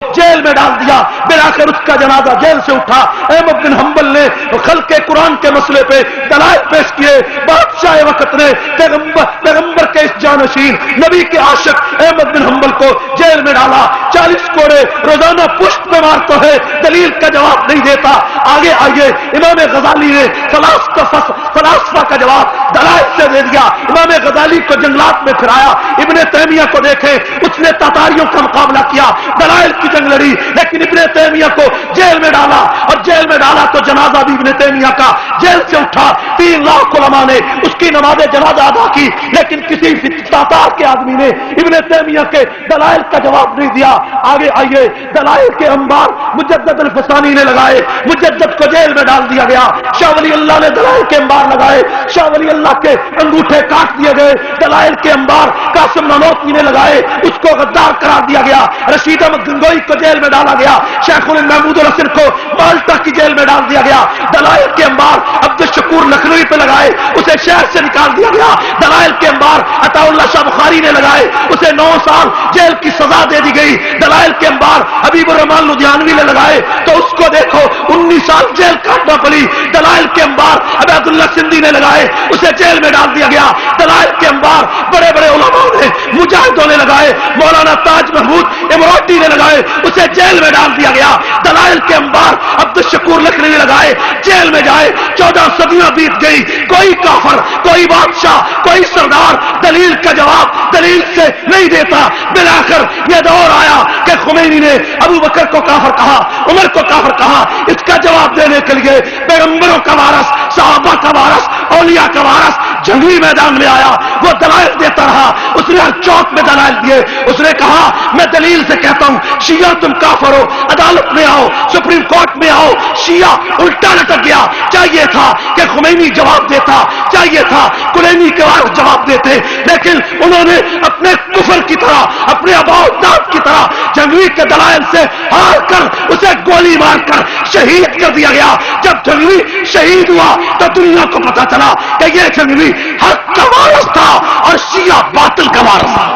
Jail में डाल दिया। बिलाखिर उसका जनाजा जेल से उठा। अहमद बिन हंबल ने खल्के कुरान के मसले पे दलाइल पेश किए। बादशाह वक्त ने पैगंबर के इस जानशीन नबी के आशिक अहमद बिन हंबल को जेल में डाला। 40 कोड़े रोजाना पुष्ट पे मारता है, दलील का जवाब नहीं देता। आगे आइए, इमाम गजाली ने फलासफा का जवाब दलाइल से दे दिया। इमाम गजाली को जंगलात में फिराया। इब्ने तैमिया को देखें, उसने तातारियों का मुकाबला किया, दलाइल की जंग लड़ी, लेकिन इब्ने तैमिया को जेल में डाला। और जेल में डाला तो जनाजा भी इब्ने तैमिया का जेल से उठा। 3 लाख उलमा ने उसकी नमाज जनाजा अदा की, लेकिन किसी तातार के आदमी ने इब्ने तैमिया के दलाइल का जवाब नहीं दिया। आगे आइए, दलाइल के अंबार मुजद्दद अल-फसानी ने लगाए, मुजद्दद को जेल में डाल दिया गया। शाह वली अल्लाह ने दलाइल के अंबार लगाए, शाह वली अल्लाह के अंगूठे काट दिए गए। दलाइल के अंबार कासिम नानोतवी ने लगाए, उसको गद्दार करार दिया गया। रशीद अहमद गंगोई को जेल में डाला गया। शेखुल महमूद अल-हसन को माल्टा की जेल में डाल दिया गया। दलाइल के अंबार अब्दुल शकूर लखनवी पे लगाए, उसे शहर से निकाल दिया गया। दलाइल के अंबार अताउल्लाह शाह बुखारी ने लगाए, उसे 9 साल जेल की सजा दे दी गई। दलाइल के अंबार हबीबुर रहमान लुधियानवी ने लगाए तो उसको देखो 19 साल जेल काटना पड़ी। दलाइल के अंबार अबैदुल्लाह सिंधी ने लगाए, उसे जेल में डाल दिया गया। दलाइल के अंबार बड़े बड़े उलमाओं ने, मुजाहिदों ने लगाए, मौलाना ताज महमूद इमराती ने लगाए, उसे जेल में डाल दिया गया। दलाइल के अंबार अब्दुल शकूर लखनवी लगाए, जेल में जाए। 14 सदियां बीत गई, कोई काफर, कोई बादशाह, कोई सरदार दलील का जवाब दलील से नहीं देता। बिलाखिर यह दौर आया कि खुमैनी ने अबू बकर को काफर कहा, उमर को काफर कहा। इसका जवाब देने के लिए पैगंबरों का वारस, सहाबा का वारस, औलिया का वारस जंगी मैदान में आया। वो दलाइल देता रहा, उसने हर चौक में दलाइल दिए। उसने कहा, मैं दलील से कहता हूं, शिया तुम काफर हो, अदालत में आओ, सुप्रीम कोर्ट में आओ। शिया उल्टा लटक गया। चाहिए था कि खुमैनी जवाब देता, चाहिए था कुलैनी के वारस जवाब देते, लेकिन उन्होंने अपने कुफर की तरह, अपने अबाउदात की तरह जंगवी के दलाइल से हार कर उसे गोली मारकर शहीद कर दिया गया। जब जंगवी शहीद हुआ तो दुनिया को पता चला कि यह जंगवी हक का वारस था और शिया बातिल का वारस था।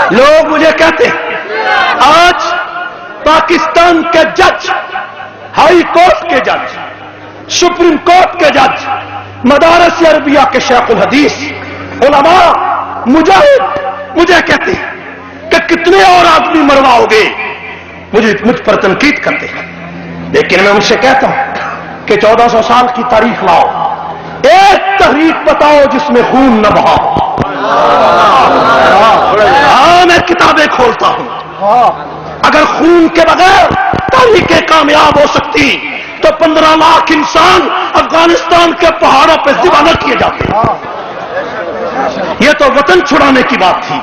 लोग मुझे कहते आज पाकिस्तान के जज, हाई कोर्ट के जज, सुप्रीम कोर्ट के जज, मदारस अरबिया के शेखुल हदीस, उलमा, मुजाहिद मुझे कहते हैं कि कितने और आदमी मरवाओगे। मुझ पर तनकीद करते हैं, लेकिन मैं उनसे कहता हूं कि 1400 साल की तारीख लाओ, एक तहरीक बताओ जिसमें खून न बहाओ। मैं किताबें खोलता हूं, अगर खून के बगैर तारीखें कामयाब हो सकती तो 15 लाख इंसान अफगानिस्तान के पहाड़ों पर ज़िबा न किए जाते। यह तो वतन छुड़ाने की बात थी।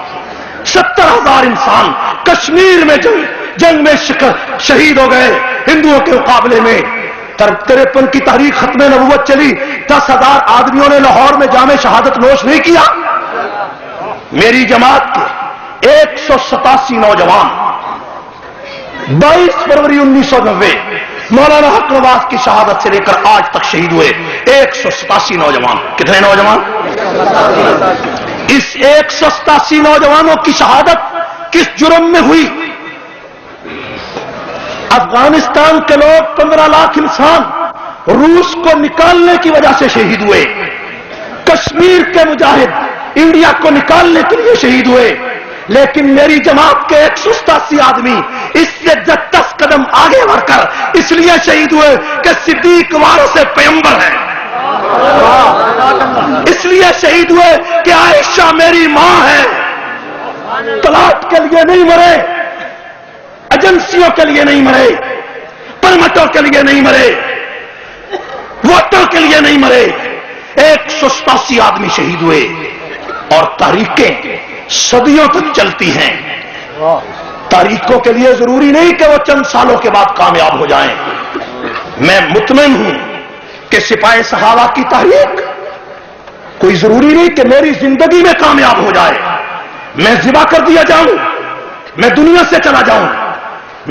70,000 इंसान कश्मीर में जंग में शहीद हो गए हिंदुओं के मुकाबले में। 53 की तारीख खत्म नबूवत चली, 10,000 आदमियों ने लाहौर में जामे शहादत नोश नहीं किया। मेरी जमात के 187 नौजवान 22 फरवरी 1990 मौलाना हक नवाज की शहादत से लेकर आज तक शहीद हुए 187 नौजवान। कितने नौजवान? इस 187 नौजवानों की शहादत किस जुर्म में हुई? अफगानिस्तान के लोग 15 लाख इंसान रूस को निकालने की वजह से शहीद हुए। कश्मीर के मुजाहिद इंडिया को निकालने के लिए शहीद हुए, लेकिन मेरी जमात के 187 आदमी इससे 10 कदम आगे बढ़कर इसलिए शहीद हुए कि सिद्दीक वारिस पैगंबर है। इसलिए शहीद हुए कि आयशा मेरी मां है। तलाक के लिए नहीं मरे, एजेंसियों के लिए नहीं मरे, परमटों के लिए नहीं मरे, वोटों के लिए नहीं मरे। 187 आदमी शहीद हुए और तारीखें सदियों तक चलती हैं। तारीखों के लिए जरूरी नहीं कि वो चंद सालों के बाद कामयाब हो जाएं। मैं मुतमईन हूं कि सिपाही सहाबा की तारीख کوئی ضروری نہیں کہ میری زندگی میں کامیاب ہو جائے، میں ذبح کر دیا جاؤں، میں دنیا سے چلا جاؤں،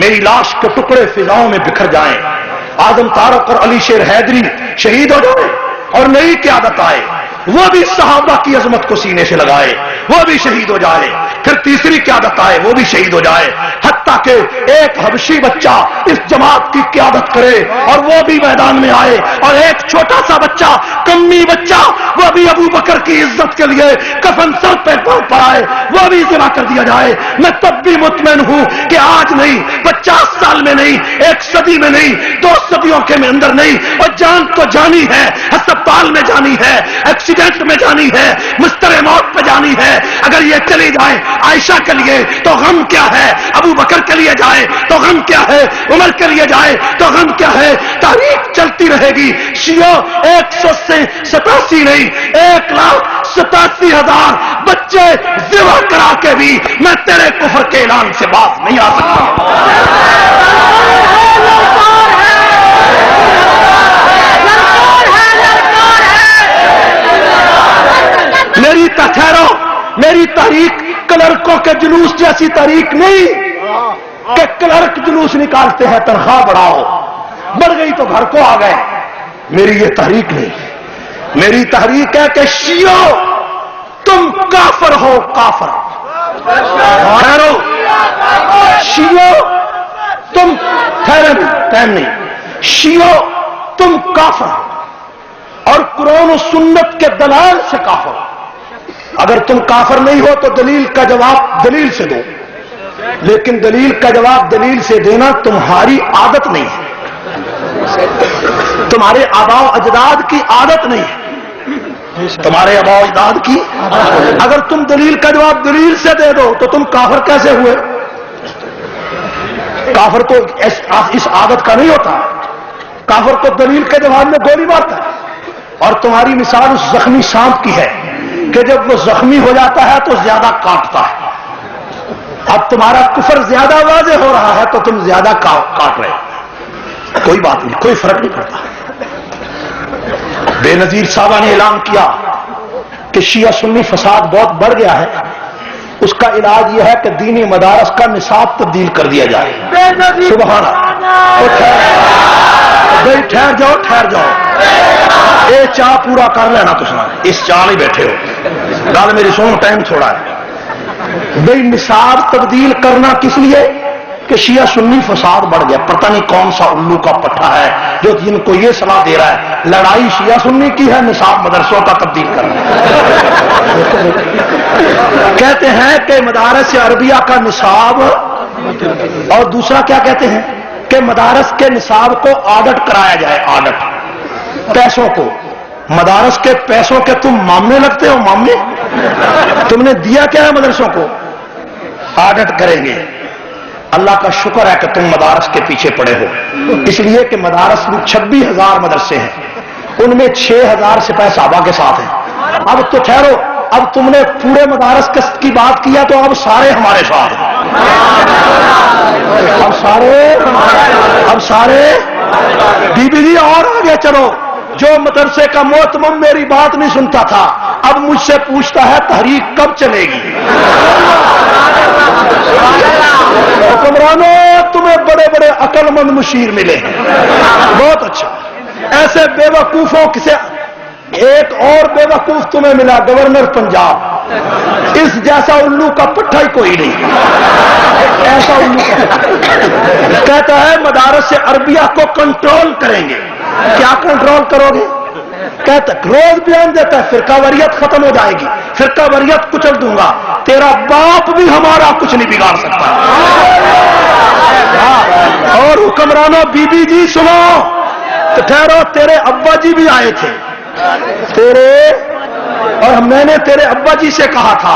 میری لاش کے ٹکڑے فضاؤں میں بکھر جائیں، اعظم طارق اور علی شیر حیدری شہید ہو جائے اور نئی قیادت آئے، وہ بھی صحابہ کی عظمت کو سینے سے لگائے، وہ بھی شہید ہو جائے، پھر تیسری قیادت آئے وہ بھی شہید ہو جائے، حتیٰ کہ ایک حبشی بچہ اس جماعت کی قیادت کرے اور وہ بھی میدان میں آئے، اور ایک چھوٹا سا بچہ کمی بچہ وہ بھی ابو بکر کی عزت کے لیے کفن سر پہ پر آئے، وہ بھی ذبح کر دیا جائے۔ میں تب بھی مطمئن ہوں کہ آج نہیں، 50 سال میں نہیں، 1 صدی میں نہیں، 2 صدیوں کے اندر نہیں، اور جان تو جانی ہے، ہسپتال میں جانی ہے، ایکسیڈنٹ میں جانی ہے، مستر موت پہ جانی ہے۔ اگر یہ چلی جائے عائشہ کے لیے تو غم کیا ہے، ابو بکر کے لیے جائے تو غم کیا ہے، عمر کے لیے جائے تو غم کیا ہے۔ تاریخ چلتی رہے گی۔ شیعو 187 نہیں، 1,87,000 بچے ذبح کرا کے بھی میں تیرے کفر کے اعلان سے باز نہیں آ سکتا۔ میری ٹھہرو، میری تحریک کلرکوں کے جلوس جیسی تحریک نہیں کہ کلرک جلوس نکالتے ہیں تنخواہ بڑھاؤ، بڑھ گئی تو گھر کو آ گئے۔ میری یہ تحریک نہیں، میری تحریک ہے کہ شیعو تم کافر ہو، کافر ٹھہرو، شیعو تم ٹھہرے ٹائم نہیں، شیعو تم کافر اور قرآن و سنت کے دلائل سے کافر ہو۔ اگر تم کافر نہیں ہو تو دلیل کا جواب دلیل سے دو، لیکن دلیل کا جواب دلیل سے دینا تمہاری عادت نہیں ہے، تمہارے آباء و اجداد کی عادت نہیں ہے، تمہارے آباء و اجداد کی۔ اگر تم دلیل کا جواب دلیل سے دے دو تو تم کافر کیسے ہوئے؟ کافر تو اس عادت کا نہیں ہوتا، کافر کو دلیل کے جواب میں گولی مارتا ہے۔ اور تمہاری مثال اس زخمی سانپ کی ہے کہ جب وہ زخمی ہو جاتا ہے تو زیادہ کاٹتا ہے۔ اب تمہارا کفر زیادہ واضح ہو رہا ہے تو تم زیادہ کاٹ رہے، کوئی بات نہیں، کوئی فرق نہیں پڑتا۔ بے نظیر صاحبہ نے اعلان کیا کہ شیعہ سنی فساد بہت بڑھ گیا ہے، اس کا علاج یہ ہے کہ دینی مدارس کا نصاب تبدیل کر دیا جائے۔ سبحان اللہ، ٹھہر جاؤ ٹھہر جاؤ، یہ چاہ پورا کر لینا، تم اس چاہ ہی بیٹھے ہو، گل میری سنو، ٹائم تھوڑا ہے۔ بھائی نصاب تبدیل کرنا کس لیے کہ شیعہ سنی فساد بڑھ گیا۔ پتہ نہیں کون سا الو کا پٹھا ہے جو جن کو یہ صلاح دے رہا ہے لڑائی شیعہ سنی کی ہے، نصاب مدرسوں کا تبدیل کرنا۔ کہتے ہیں کہ مدارس عربیہ کا نصاب، اور دوسرا کیا کہتے ہیں کہ مدارس کے نصاب کو آڈٹ کرایا جائے، آڈٹ پیسوں کو، مدارس کے پیسوں کے تم معاملے لگتے ہو، معاملے تم نے دیا کیا ہے مدرسوں کو؟ آڈٹ کریں گے۔ اللہ کا شکر ہے کہ تم مدارس کے پیچھے پڑے ہو، اس لیے کہ مدارس میں 26,000 مدرسے ہیں، ان میں 6,000 سپاہ صحابہ کے ساتھ ہیں۔ اب تو ٹھہرو، اب تم نے پورے مدارس کی بات کیا تو اب سارے ہمارے ساتھ ہیں، اب سارے بی بی جی اور آگے چلو۔ جو مدرسے کا محتمم میری بات نہیں سنتا تھا اب مجھ سے پوچھتا ہے تحریک کب چلے گی؟ حکمرانوں تمہیں بڑے بڑے عقل مند مشیر ملے ہیں، بہت اچھا۔ ایسے بے وقوفوں سے ایک اور بے وقوف تمہیں ملا، گورنر پنجاب، اس جیسا الو کا پٹھا ہی کوئی نہیں، ایسا الو کا کہتا ہے مدارس عربیہ کو کنٹرول کریں گے۔ کیا کنٹرول کرو گے؟ کہتا روز بیان دیتا ہے فرقہ واریت ختم ہو جائے گی، فرقہ واریت کچل دوں گا، تیرا باپ بھی ہمارا کچھ نہیں بگاڑ سکتا۔ اور حکمرانوں بی بی جی سنو، ٹھہرو، تیرے ابا جی بھی آئے تھے، اور میں نے تیرے ابا جی سے کہا تھا